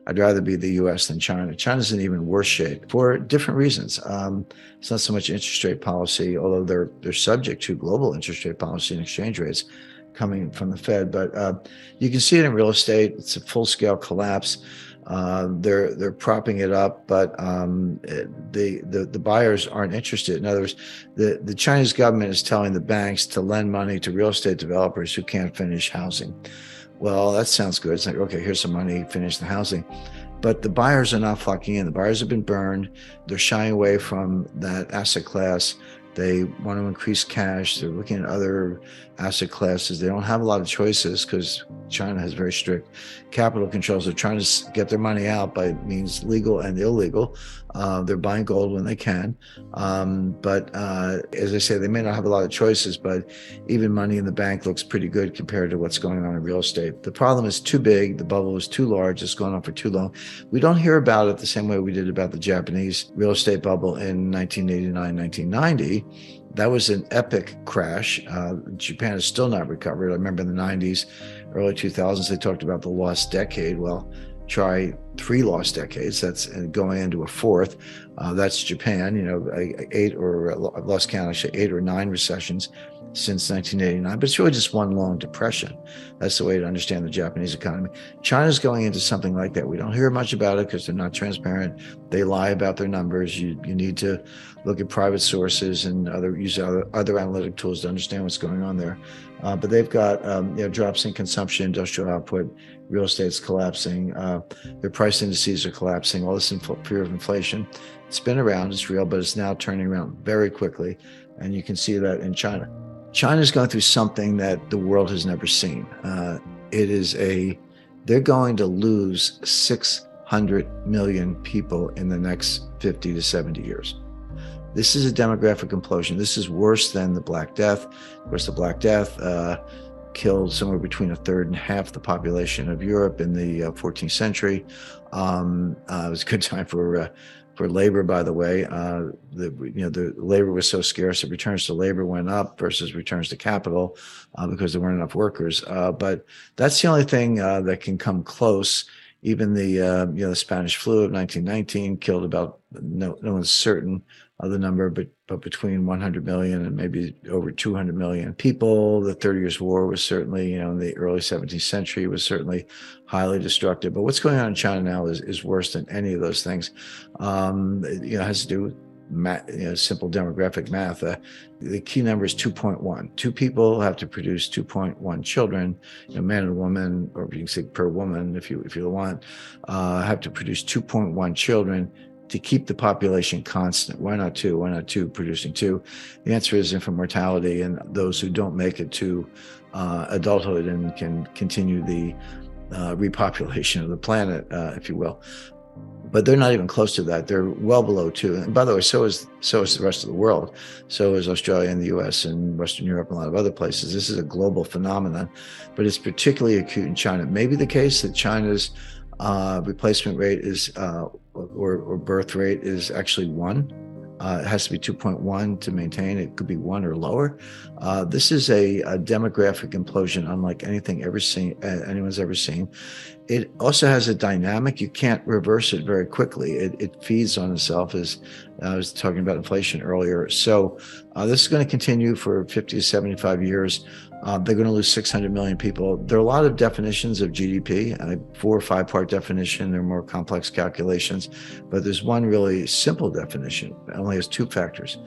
I'd rather be the US than China. China's in even worse shape for different reasons. It's not so much interest rate policy, although they're subject to global interest rate policy and exchange rates coming from the Fed. But you can see it in real estate. It's a full-scale collapse. They're propping it up, but the buyers aren't interested. In other words, the Chinese government is telling the banks to lend money to real estate developers who can't finish housing. Well, that sounds good. It's like, okay, here's some money, finish the housing. But the buyers are not flocking in. The buyers have been burned. They're shying away from that asset class. They want to increase cash. They're looking at other asset classes. They don't have a lot of choices because China has very strict capital controls. They're trying to get their money out by means legal and illegal. They're buying gold when they can. But as I say, they may not have a lot of choices, but even money in the bank looks pretty good compared to what's going on in real estate. The problem is too big. The bubble is too large. It's gone on for too long. We don't hear about it the same way we did about the Japanese real estate bubble in 1989, 1990. That was an epic crash. Japan is still not recovered. I remember in the 90s, early 2000s, they talked about the lost decade. Well, try 3 lost decades. That's going into a 4th. That's Japan, 8 or I've lost count, actually 8 or 9 recessions since 1989, but it's really just one long depression. That's the way to understand the Japanese economy. China's going into something like that. We don't hear much about it because they're not transparent. They lie about their numbers. You need to look at private sources and use other analytic tools to understand what's going on there. But they've got drops in consumption, industrial output, real estate's collapsing, their price indices are collapsing, all this fear of inflation. It's been around, it's real, but it's now turning around very quickly. And you can see that in China. China's going through something that the world has never seen. They're going to lose 600 million people in the next 50 to 70 years. This is a demographic implosion. This is worse than the Black Death. Of course, the Black Death killed somewhere between 1/3 and half the population of Europe in the 14th century. It was a good time for labor, by the way. The labor was so scarce that returns to labor went up versus returns to capital because there weren't enough workers. But that's the only thing that can come close. Even the Spanish flu of 1919 killed about, no one's certain of the number, but between 100 million and maybe over 200 million people. The 30 Years' War was certainly, in the early 17th century, was certainly highly destructive. But what's going on in China now is worse than any of those things. It has to do with simple demographic math. The key number is 2.1. 2 people have to produce 2.1 children. Man and woman, or you can say per woman if you want, have to produce 2.1 children to keep the population constant. Why not 2? Why not 2 producing 2? The answer is infant mortality and those who don't make it to adulthood and can continue the repopulation of the planet, if you will. But they're not even close to that. They're well below 2. And by the way, so is the rest of the world. So is Australia and the US and Western Europe and a lot of other places. This is a global phenomenon, but it's particularly acute in China. It may be the case that China's replacement rate is or birth rate is actually 1. It has to be 2.1 to maintain. It could be 1 or lower. This is a demographic implosion unlike anything anyone's ever seen. It also has a dynamic. You can't reverse it very quickly. It feeds on itself, as I was talking about inflation earlier. So this is going to continue for 50 to 75 years. They're going to lose 600 million people. There are a lot of definitions of GDP, 4 or 5 part definition. There are more complex calculations, but there's one really simple definition. It only has 2 factors: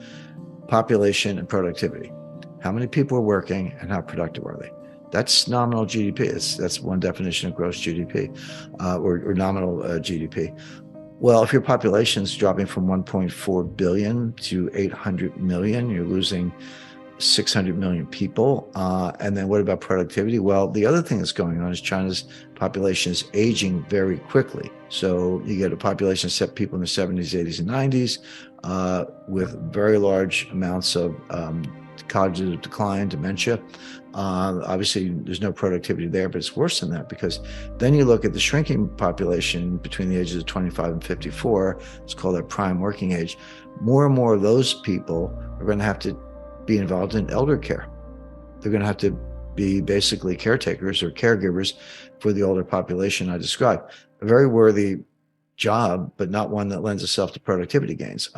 population and productivity. How many people are working and how productive are they? That's nominal GDP. That's one definition of gross GDP or nominal GDP. Well, if your population is dropping from 1.4 billion to 800 million, you're losing 600 million people. And then what about productivity? Well, the other thing that's going on is China's population is aging very quickly. So you get a population of people in their 70s, 80s, and 90s with very large amounts of cognitive decline, dementia. Obviously, there's no productivity there, but it's worse than that because then you look at the shrinking population between the ages of 25 and 54. It's called their prime working age. More and more of those people are going to have to be involved in elder care. They're going to have to be basically caretakers or caregivers for the older population I described. a very worthy job, but not one that lends itself to productivity gains.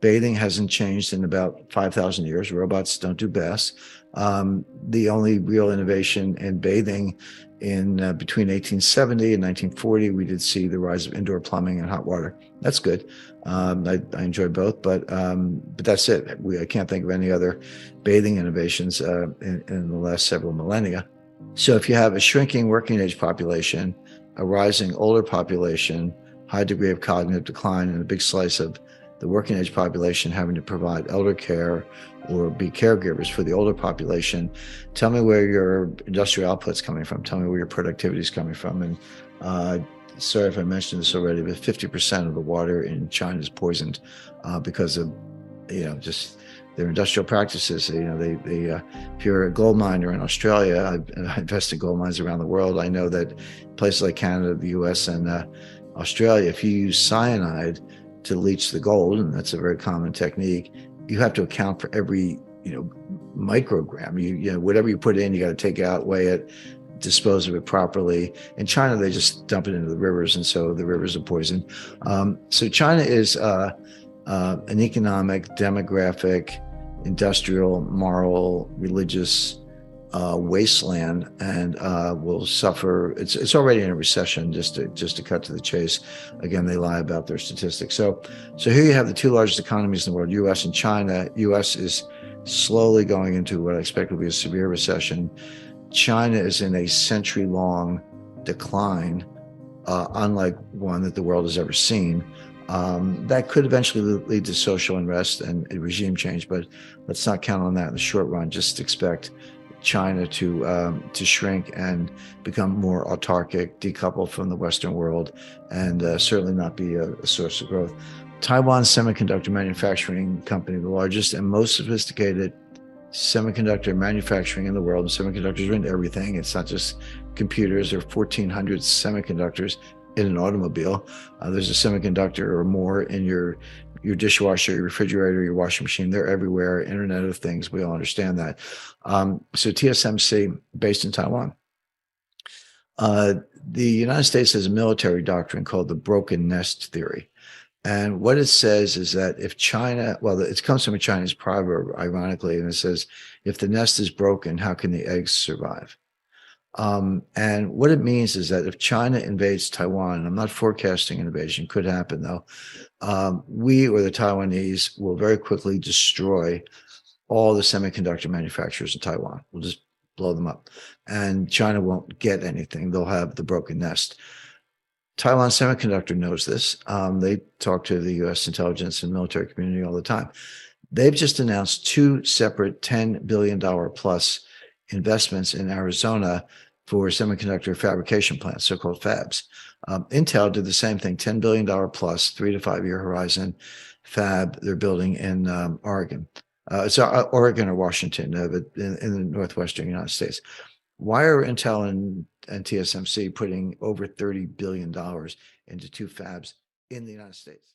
Bathing hasn't changed in about 5,000 years. Robots don't do baths. The only real innovation in bathing in between 1870 and 1940, we did see the rise of indoor plumbing and hot water. That's good. I enjoy both, but that's it. I can't think of any other bathing innovations in the last several millennia. So if you have a shrinking working age population, a rising older population, high degree of cognitive decline, and a big slice of the working age population having to provide elder care or be caregivers for the older population, tell me where your industrial output's coming from. Tell me where your productivity is coming from. And sorry if I mentioned this already, but 50% of the water in China is poisoned because of, just their industrial practices. If you're a gold miner in Australia, I've invested in gold mines around the world. I know that places like Canada, the US, and Australia, if you use cyanide to leach the gold, and that's a very common technique, you have to account for every microgram. Whatever you put in, you got to take out, weigh it, dispose of it properly. In China, they just dump it into the rivers, and so the rivers are poisoned. So China is an economic, demographic, industrial, moral, religious wasteland, and will suffer. It's already in a recession. Just to cut to the chase, again, they lie about their statistics. So here you have the two largest economies in the world, U.S. and China. U.S. is slowly going into what I expect will be a severe recession. China is in a century-long decline, unlike one that the world has ever seen. That could eventually lead to social unrest and regime change, but let's not count on that in the short run. Just expect China to shrink and become more autarkic, decoupled from the Western world, and certainly not be a source of growth. Taiwan's semiconductor manufacturing company, the largest and most sophisticated semiconductor manufacturing in the world, and semiconductors are in everything. It's not just computers. There are 1,400 semiconductors in an automobile. There's a semiconductor or more in your dishwasher, your refrigerator, your washing machine. They're everywhere. Internet of Things. We all understand that. So TSMC, based in Taiwan. The United States has a military doctrine called the broken nest theory. And what it says is that if China, well, it comes from a Chinese proverb, ironically, and it says, if the nest is broken, how can the eggs survive? And what it means is that if China invades Taiwan, and I'm not forecasting an invasion, could happen though, we or the Taiwanese will very quickly destroy all the semiconductor manufacturers in Taiwan. We'll just blow them up. And China won't get anything. They'll have the broken nest. Taiwan Semiconductor knows this. They talk to the U.S. intelligence and military community all the time. They've just announced two separate $10 billion plus investments in Arizona for semiconductor fabrication plants, so-called fabs. Intel did the same thing, $10 billion plus, 3 to 5 year horizon fab they're building in Oregon. It's Oregon or Washington, but in the northwestern United States. Why are Intel and TSMC putting over $30 billion into two fabs in the United States?